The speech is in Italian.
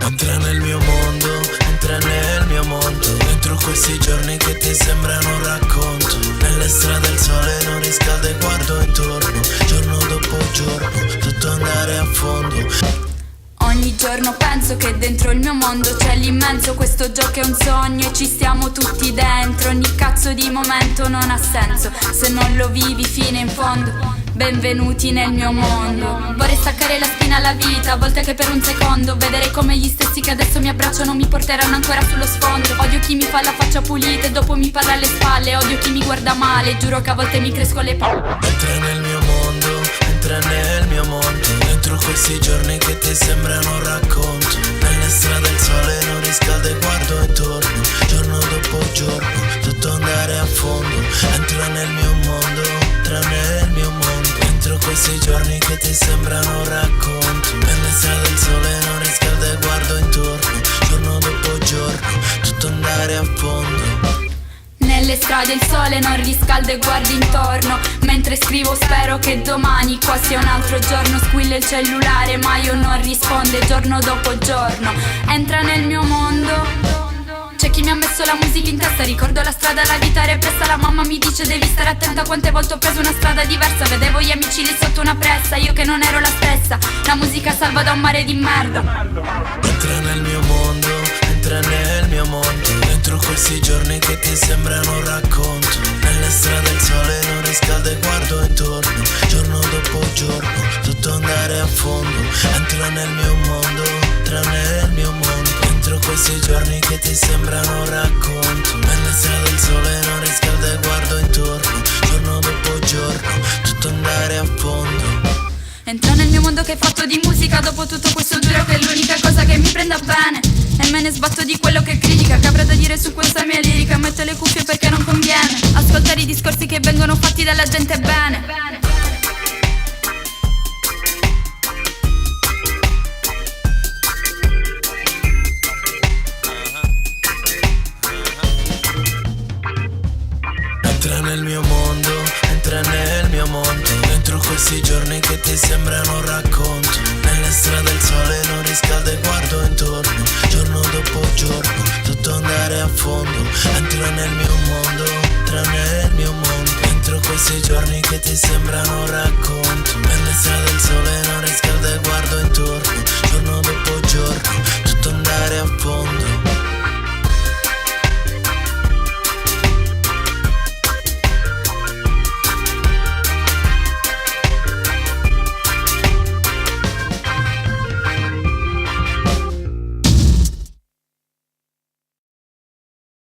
Entra nel mio mondo, entra nel mio mondo. Dentro questi giorni che ti sembrano un racconto. Nelle strade il sole non riscalda e guardo intorno. Giorno dopo giorno, tutto andare a fondo. Ogni giorno penso che dentro il mio mondo c'è l'immenso. Questo gioco è un sogno e ci stiamo tutti dentro. Ogni cazzo di momento non ha senso se non lo vivi fino in fondo. Benvenuti nel mio mondo. Vorrei staccare la spina alla vita, a volte che per un secondo vedere come gli stessi che adesso mi abbracciano mi porteranno ancora sullo sfondo. Odio chi mi fa la faccia pulita e dopo mi parla alle spalle. Odio chi mi guarda male, giuro che a volte mi cresco le palle. Entra nel mio mondo, entra nel mio mondo. Dentro questi giorni che ti sembrano un racconto. Nelle strade il sole non riscalda e guardo intorno. Giorno dopo giorno, tutto andare a fondo. Entra nel mio mondo, entra nel mio mondo. Dentro questi giorni che ti sembrano un racconto. Nelle strade il sole non riscalda e guardo intorno. Giorno dopo giorno, tutto andare a fondo. Nelle strade il sole non riscalda e guardi intorno. Mentre scrivo spero che domani qua sia un altro giorno. Squilla il cellulare ma io non risponde giorno dopo giorno. Entra nel mio mondo. C'è chi mi ha messo la musica in testa, ricordo la strada, la vita repressa. La mamma mi dice devi stare attenta, quante volte ho preso una strada diversa. Vedevo gli amici lì sotto una pressa, io che non ero la stessa. La musica salva da un mare di merda. Entra nel mio mondo, entra nel mio mondo. Dentro questi giorni che ti sembrano un racconto. Nelle strade il sole non riscalda e guardo intorno. Giorno dopo giorno, tutto andare a fondo. Entra nel mio mondo, entra nel mio mondo. Dentro questi giorni che ti sembrano un racconto. Nelle strade il sole non riscalda e guardo intorno. Giorno dopo giorno, tutto andare a fondo. Entra nel mio mondo che è fatto di musica. Dopo tutto questo giuro che è l'unica cosa che mi prenda bene. E me ne sbatto di quello che critica. Che avrà da dire su questa mia lirica. Metto le cuffie perché non conviene ascoltare i discorsi che vengono fatti dalla gente bene. Entra nel mio mondo, entra nel mio mondo. Dentro questi giorni che ti sembrano un racconto. Nelle strade il sole non riscalda e guardo intorno. Giorno dopo giorno, tutto andare a fondo. Entra nel mio mondo, entra nel mio mondo. Dentro questi giorni che ti sembrano un racconto. Nelle strade il sole non riscalda e guardo intorno. Giorno dopo giorno, tutto andare a fondo.